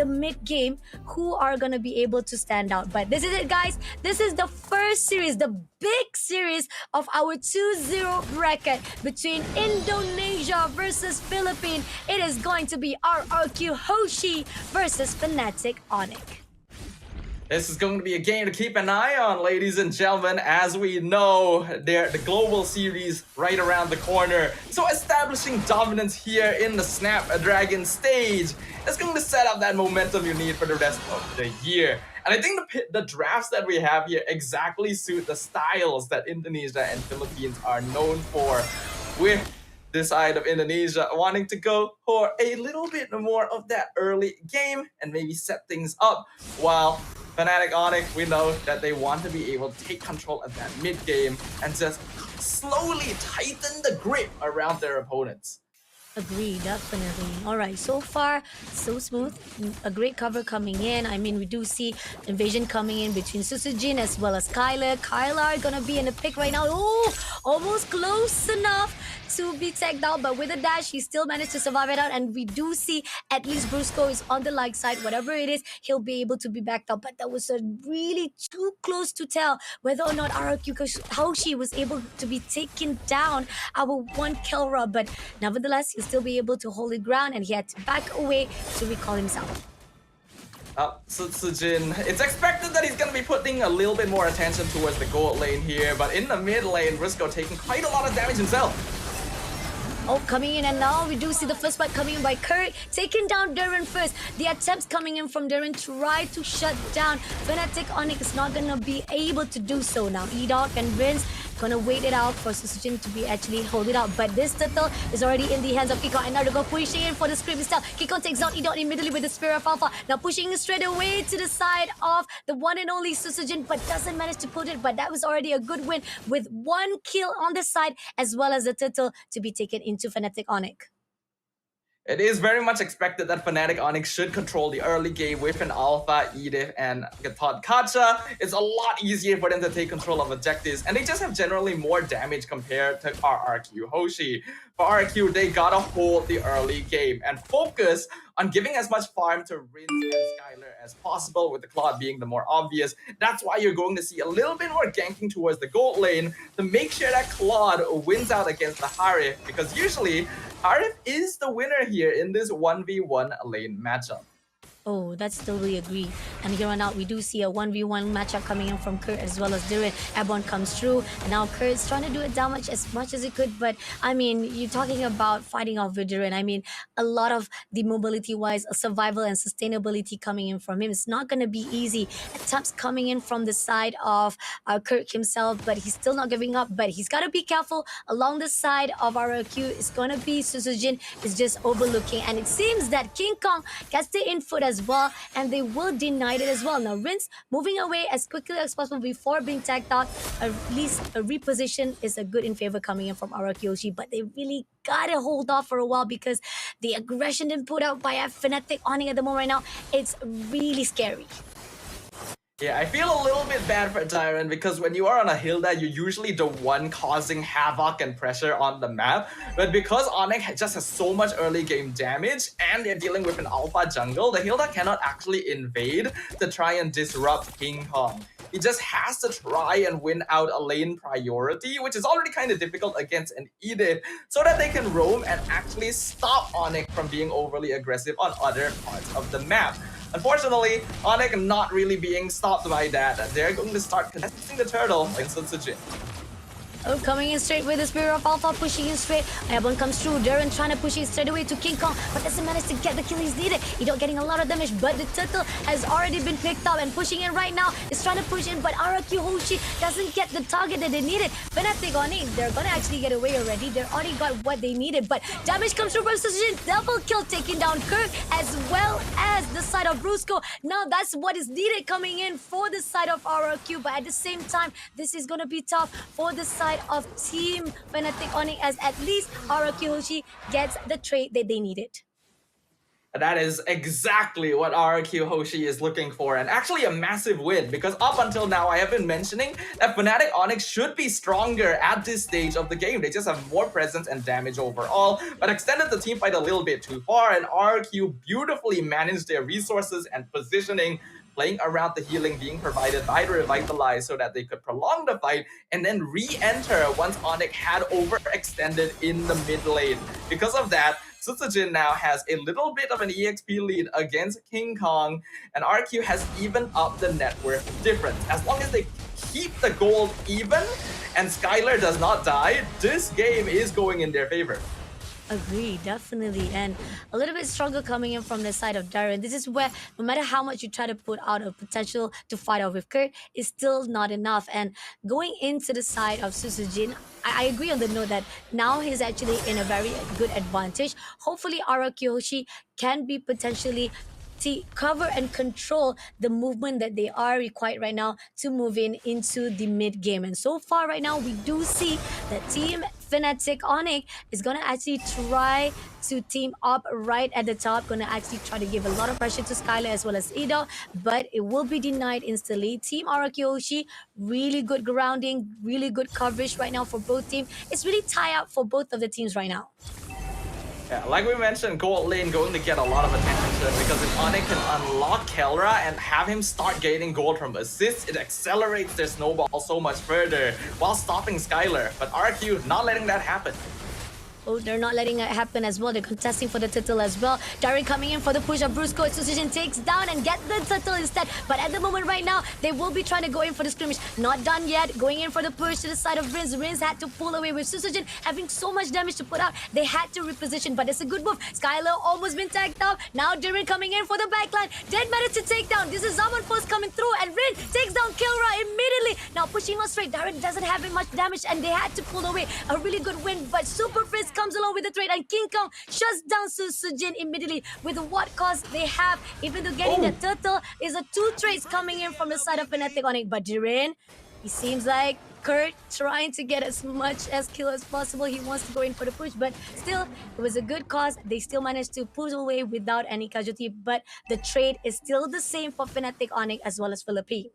the mid game who are gonna be able to stand out. But this is it, guys. This is the first series, the big series of our 2-0 bracket between Indonesia versus Philippines. It is going to be RRQ Hoshi versus Fnatic Onic. This is going to be a game to keep an eye on, ladies and gentlemen. As we know, the global series right around the corner. So establishing dominance here in the Snapdragon stage is going to set up that momentum you need for the rest of the year. And I think the drafts that we have here exactly suit the styles that Indonesia and Philippines are known for, with this side of Indonesia wanting to go for a little bit more of that early game and maybe set things up, while Fnatic Onic, we know that they want to be able to take control of that mid game and just slowly tighten the grip around their opponents. Agree, definitely. All right, so far, so smooth. A great cover coming in. I mean, we do see invasion coming in between Susujin as well as Kyla. Kyla are gonna be in the pick right now. Oh, almost close enough to be tagged out, but with a dash, he still managed to survive it out. And we do see at least Brusco is on the lag side. Whatever it is, he'll be able to be backed up. But that was a really too close to tell whether or not RRQ Hoshi was able to be taken down our one Kelra. But nevertheless, he'll still be able to hold his ground, and he had to back away to recall himself. Sujin, it's expected that he's going to be putting a little bit more attention towards the gold lane here, but in the mid lane, Brusco taking quite a lot of damage himself. Oh, coming in, and now we do see the first fight coming in by Kurt, taking down Duran first. The attempts coming in from Duran try to shut down Fnatic Onic is not gonna be able to do so now. Edok and Vince gonna wait it out for Susujin to be actually hold it out, but this turtle is already in the hands of Kikon, and now they're gonna pushing in for the script itself. Kikon takes out Edok immediately with the Spirit of Alpha, now pushing straight away to the side of the one and only Susujin, but doesn't manage to put it. But that was already a good win with one kill on the side, as well as the turtle to be taken into Fnatic Onic. It is very much expected that Fnatic Onic should control the early game with an Alpha, Edith, and Gatot Kacha. It's a lot easier for them to take control of objectives, and they just have generally more damage compared to RRQ Hoshi. For RRQ, they gotta hold the early game and focus on giving as much farm to Rinse and Skylar as possible, with the Claude being the more obvious. That's why you're going to see a little bit more ganking towards the gold lane to make sure that Claude wins out against the Harith, because usually Harith is the winner here in this 1v1 lane matchup. Oh, that's totally agree. And here on out, we do see a 1v1 matchup coming in from Kurt as well as Duran. Airborne comes through, and now Kurt's trying to do it damage as much as he could. But I mean, you're talking about fighting off with Duran. I mean, a lot of the mobility-wise, survival and sustainability coming in from him. It's not going to be easy. Attempts coming in from the side of Kurt himself, but he's still not giving up. But he's got to be careful. Along the side of RRQ, it's going to be Susujin is just overlooking. And it seems that King Kong gets the input as well, and they will deny it as well. Now Rinse moving away as quickly as possible before being tagged out. At least a reposition is a good in favor coming in from RRQ Hoshi, but they really gotta hold off for a while because the aggression being put out by Fnatic Onic at the moment right now, it's really scary. Yeah, I feel a little bit bad for Tyrant, because when you are on a Hilda, you're usually the one causing havoc and pressure on the map. But because Onic just has so much early game damage and they're dealing with an alpha jungle, the Hilda cannot actually invade to try and disrupt King Kong. He just has to try and win out a lane priority, which is already kind of difficult against an Edith, so that they can roam and actually stop Onic from being overly aggressive on other parts of the map. Unfortunately, Onic not really being stopped by that. They're going to start contesting the turtle against Sujin. Oh, coming in straight with the Spirit of Alpha, pushing in straight. Airborne comes through. Duran trying to push it straight away to King Kong, but doesn't manage to get the kill he's needed. Edok getting a lot of damage, but the turtle has already been picked up and pushing in right now. Is trying to push in, but RRQ Hoshi doesn't get the target that they needed. Fnatic Onic, they're gonna actually get away already. They already got what they needed, but damage comes through from Susujin. Double kill taking down Kirk as well as the side of Brusco. Now that's what is needed coming in for the side of RRQ, but at the same time, this is gonna be tough for the side of Team Fnatic Onic, as at least RRQ Hoshi gets the trade that they needed. That is exactly what RQ Hoshi is looking for, and actually a massive win, because up until now I have been mentioning that Fnatic Onic should be stronger at this stage of the game. They just have more presence and damage overall, but extended the team fight a little bit too far, and RQ beautifully managed their resources and positioning, playing around the healing being provided by the Revitalize so that they could prolong the fight and then re-enter once Onic had overextended in the mid lane. Because of that, Sutsujin now has a little bit of an EXP lead against King Kong, and RQ has evened up the net worth difference. As long as they keep the gold even and Skylar does not die, this game is going in their favor. Agree, definitely. And a little bit stronger coming in from the side of Darren. This is where no matter how much you try to put out a potential to fight out with Kurt, it's still not enough. And going into the side of Susujin, I agree on the note that now he's actually in a very good advantage. Hopefully Hoshi can be potentially to cover and control the movement that they are required right now to move in into the mid game. And so far right now, we do see that Team Fnatic Onic is gonna actually try to team up right at the top, gonna actually try to give a lot of pressure to Skylar as well as Ido, but it will be denied instantly. Team Hoshi, really good grounding, really good coverage right now for both teams. It's really tie up for both of the teams right now. Yeah, like we mentioned, gold lane going to get a lot of attention to it, because if Onic can unlock Kelra and have him start gaining gold from assists, it accelerates their snowball so much further while stopping Skylar. But RQ not letting that happen. Oh, they're not letting it happen as well. They're contesting for the title as well. Darren coming in for the push of Brusco. Suspicion takes down and get the title instead. But at the moment right now, they will be trying to go in for the scrimmage. Not done yet. Going in for the push to the side of Rins. Rins had to pull away with Suspicion having so much damage to put out. They had to reposition, but it's a good move. Skylar almost been tagged out. Now Darren coming in for the backline. Dead matter to take down. This is Zaman Post coming through, and Rin takes down Kilra immediately. Now pushing on straight. Darren doesn't have much damage, and they had to pull away. A really good win, but Super Frizz comes along with the trade, and King Kong shuts down Sujin immediately with what cost they have. Even though getting the turtle is a 2 trades coming in from the side of Fnatic Onic, but Jiren, he seems like Kurt trying to get as much as kill as possible. He wants to go in for the push, but still, it was a good cause. They still managed to push away without any casualty, but the trade is still the same for Fnatic Onic as well as Philippine.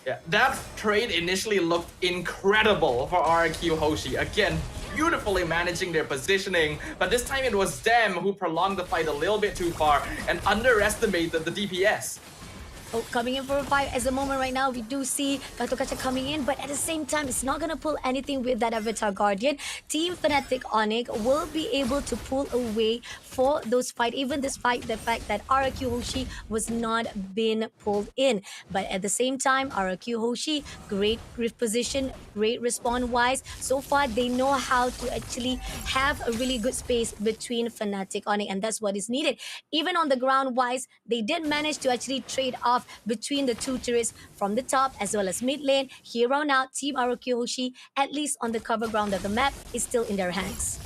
Yeah, that trade initially looked incredible for RQ Hoshi. Again, beautifully managing their positioning, but this time it was them who prolonged the fight a little bit too far and underestimated the DPS. Oh, coming in for a fight as the moment right now, we do see Katokacha coming in, but at the same time, it's not going to pull anything with that Avatar Guardian. Team Fnatic Onic will be able to pull away for those fight, even despite the fact that RQ Hoshi was not being pulled in. But at the same time, RQ Hoshi, great position, great respawn-wise. So far, they know how to actually have a really good space between Fnatic Onic, and that's what is needed. Even on the ground-wise, they did manage to actually trade off between the 2 turrets from the top as well as mid lane. Here on out, Team RQ Hoshi, at least on the cover ground of the map, is still in their hands.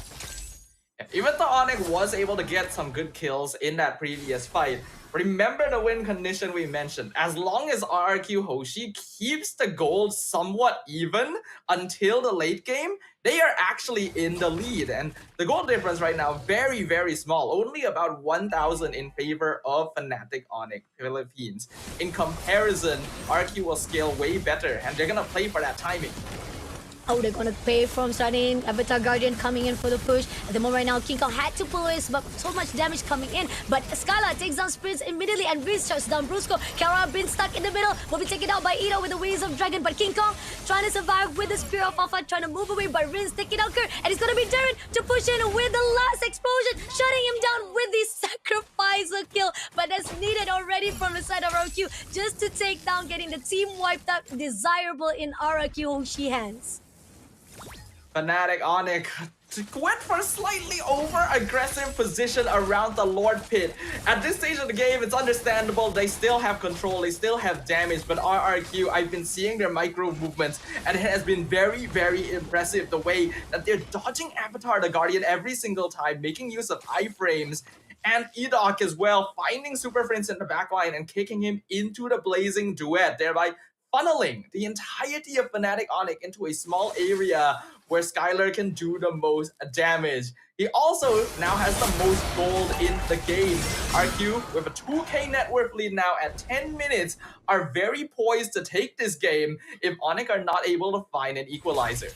Even though Onic was able to get some good kills in that previous fight, remember the win condition we mentioned. As long as RQ Hoshi keeps the gold somewhat even until the late game, they are actually in the lead. And the gold difference right now, very, very small. Only about 1,000 in favor of Fnatic Onic Philippines. In comparison, RQ will scale way better, and they're gonna play for that timing. Oh, they're gonna pay from starting. Avatar Guardian coming in for the push. At the moment right now, King Kong had to pull his, but so much damage coming in. But Skylar takes down Sprints immediately, and Riz shuts down Brusco. Kara been stuck in the middle, will be taken out by Ido with the Waves of Dragon. But King Kong trying to survive with the Spear of Alpha, trying to move away, but Riz taking out Kurt. And it's gonna be Darren to push in with the last explosion, shutting him down with the sacrificer kill. But that's needed already from the side of RQ, just to take down, getting the team wiped out. Desirable in RQ Hoshi hands. Fnatic Onic went for a slightly over-aggressive position around the Lord Pit. At this stage of the game, it's understandable. They still have control, they still have damage, but RRQ, I've been seeing their micro movements, and it has been very, very impressive the way that they're dodging Avatar the Guardian every single time, making use of iframes, and Edok as well, finding Super Prince in the backline and kicking him into the blazing duet, thereby funneling the entirety of Fnatic Onic into a small area where Skylar can do the most damage. He also now has the most gold in the game. RQ, with a 2k net worth lead now at 10 minutes, are very poised to take this game if Onic are not able to find an equalizer.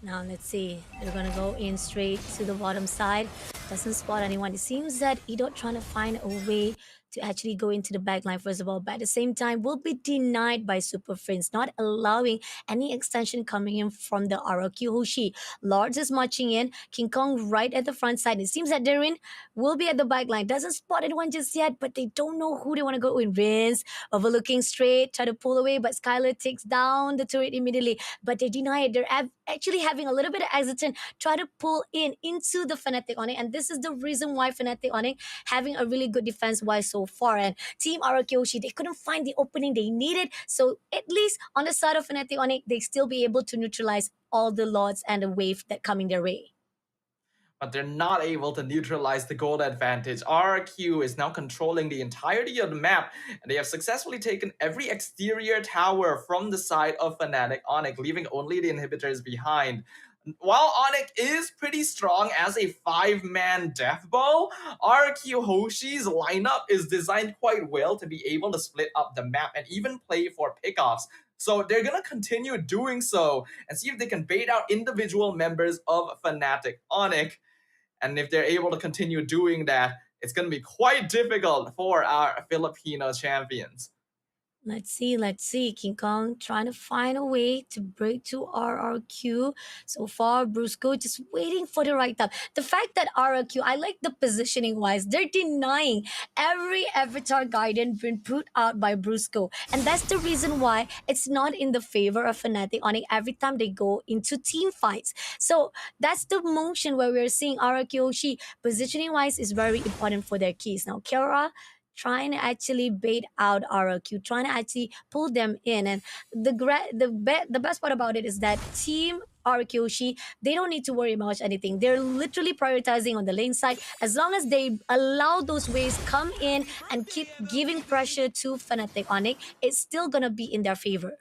Now let's see. They're gonna go in straight to the bottom side. Doesn't spot anyone. It seems that Edo trying to find a way to actually go into the backline first of all, but at the same time will be denied by Super Friends, not allowing any extension coming in from the ROQ Hoshi. Lords is marching in. King Kong right at the front side. It seems that Darren will be at the backline. Doesn't spot anyone just yet, but they don't know who they want to go in. Rinse, overlooking straight, try to pull away, but Skylar takes down the turret immediately. But they deny it. They're actually having a little bit of hesitant, try to pull in into the Fnatic Onic, and this is the reason why Fnatic Onic having a really good defense wise so far. And Team Arakeoshi, they couldn't find the opening they needed, so at least on the side of Fnatic Onic, they still be able to neutralize all the lords and the wave that coming their way. But they're not able to neutralize the gold advantage. RQ is now controlling the entirety of the map, and they have successfully taken every exterior tower from the side of Fnatic Onic, leaving only the inhibitors behind. While Onic is pretty strong as a 5-man death ball, RQ Hoshi's lineup is designed quite well to be able to split up the map and even play for pickoffs. So they're going to continue doing so and see if they can bait out individual members of Fnatic Onic. And if they're able to continue doing that, it's going to be quite difficult for our Filipino champions. Let's see. King Kong trying to find a way to break to RRQ. So far, Brusco just waiting for the right time. The fact that RRQ, I like the positioning wise, they're denying every avatar guidance been put out by Brusco. And that's the reason why it's not in the favor of Fnatic Onic every time they go into team fights. So that's the motion where we're seeing RRQ Hoshi positioning wise is very important for their keys. Now, Kara trying to actually bait out ROQ, trying to actually pull them in. And the best part about it is that Team ROQ, they don't need to worry about anything. They're literally prioritizing on the lane side. As long as they allow those waves come in and keep giving pressure to Fnatic Onic, it's still gonna be in their favor.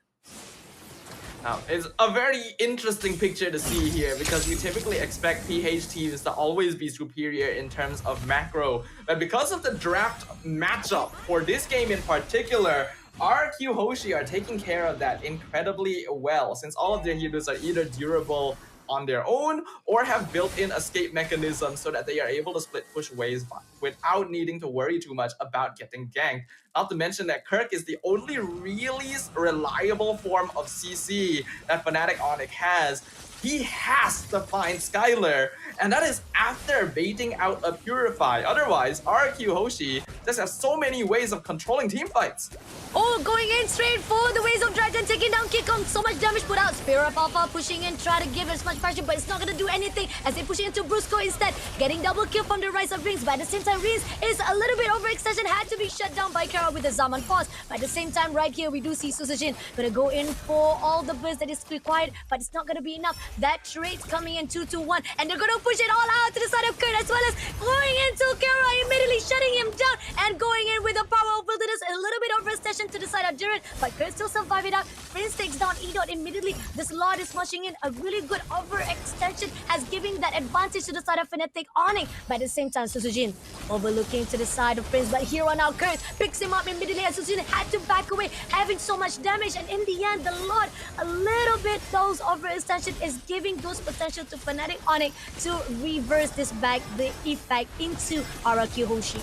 Now, it's a very interesting picture to see here because we typically expect PH teams to always be superior in terms of macro. But because of the draft matchup for this game in particular, RQ Hoshi are taking care of that incredibly well, since all of their heroes are either durable on their own or have built-in escape mechanisms so that they are able to split push waves without needing to worry too much about getting ganked. Not to mention that Kirk is the only really reliable form of CC that Fnatic Onic has. He has to find Skylar, and that is after baiting out a Purify. Otherwise, RQ Hoshi just has so many ways of controlling team fights. Oh, going in straight for the Waves of Dragon, taking down King Kong. So much damage put out. Spirit of Alpha pushing in, try to give as much pressure, but it's not going to do anything as they push into Brusco instead. Getting double kill from the Rise of Rings, but at the same time, Rings is a little bit overextension, had to be shut down by Kara with the Zaman Pause. But at the same time, right here, we do see Susujin going to go in for all the burst that is required, but it's not going to be enough. That trade's coming in 2-2-1, and they're going to push it all out to the side of Kurt, as well as going into Kara, immediately shutting him down and going in with the power of wilderness, a little bit overextension to the side of Jiren, but Kurt still survive it out. Prince takes down Edot immediately. This Lord is smashing in. A really good overextension has given that advantage to the side of Fnatic Onic. But at the same time, Susujin overlooking to the side of Prince, but here on now Kurt picks him up immediately as Susujin had to back away, having so much damage, and in the end, the Lord, a little bit those overextension is giving those potential to Fnatic Onic to reverse this back, the effect into RQ Hoshi.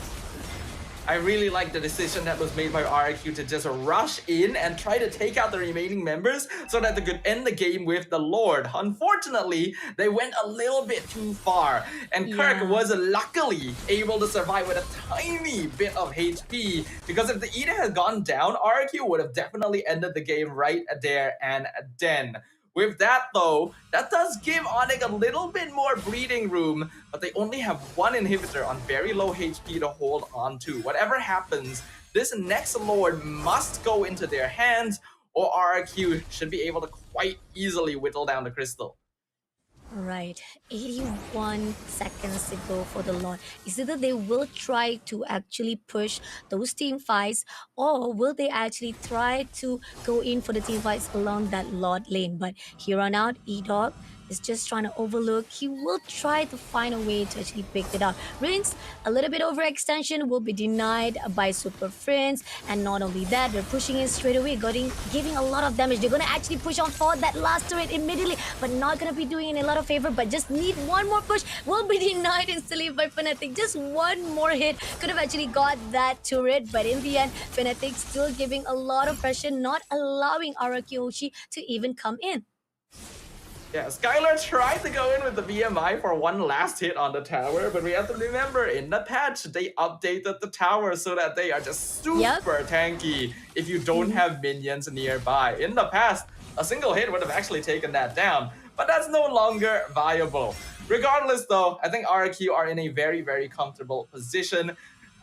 I really like the decision that was made by RQ to just rush in and try to take out the remaining members so that they could end the game with the Lord. Unfortunately, they went a little bit too far, and Kirk was luckily able to survive with a tiny bit of HP, because if the Eden had gone down, RQ would have definitely ended the game right there and then. With that though, that does give Onic a little bit more breathing room, but they only have one inhibitor on very low HP to hold on to. Whatever happens, this next Lord must go into their hands, or RQ should be able to quite easily whittle down the crystal. Right, 81 seconds to go for the launch. Is either they will try to actually push those team fights, or will they actually try to go in for the team fights along that Lord lane? But here on out, E-Dog is just trying to overlook. He will try to find a way to actually pick it up. Rinse, a little bit overextension will be denied by Super Friends. And not only that, they're pushing in straight away, giving a lot of damage. They're going to actually push on forward that last turret immediately, but not going to be doing it a lot of favor. But just need one more push. Will be denied instantly by Fnatic. Just one more hit could have actually got that turret. But in the end, Fnatic still giving a lot of pressure, not allowing Hoshi to even come in. Yeah, Skylar tried to go in with the BMI for one last hit on the tower, but we have to remember, in the patch, they updated the tower so that they are just super tanky if you don't have minions nearby. In the past, a single hit would have actually taken that down, but that's no longer viable. Regardless though, I think RQ are in a very, very comfortable position.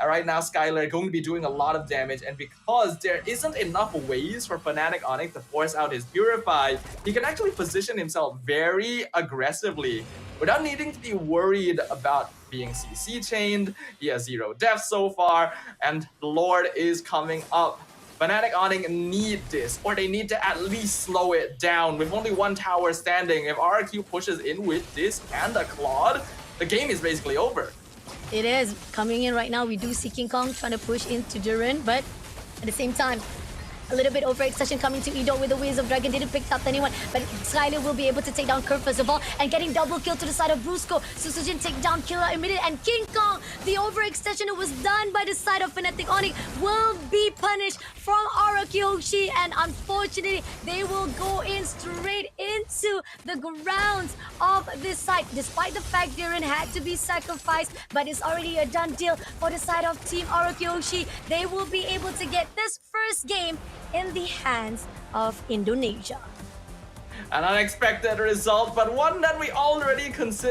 Right now, Skylar going to be doing a lot of damage, and because there isn't enough ways for Fnatic Onic to force out his Purify, he can actually position himself very aggressively without needing to be worried about being CC chained. He has 0 deaths so far, and the Lord is coming up. Fnatic Onic need this, or they need to at least slow it down. With only one tower standing, if RQ pushes in with this and a Claude, the game is basically over. It is coming in right now. We do see King Kong trying to push into Durin, but at the same time, a little bit overextension coming to Edo with the Wings of Dragon. Didn't pick up anyone, but Skyler will be able to take down Kurt first of all, and getting double kill to the side of Brusco. Susujin take down Killer immediate, and King Kong, the overextension that was done by the side of Fnatic Onic, will be punished from Hoshi, and unfortunately, they will go in straight into the grounds of this site. Despite the fact Durin had to be sacrificed, but it's already a done deal for the side of Team Hoshi. They will be able to get this first game in the hands of Indonesia. An unexpected result, but one that we already considered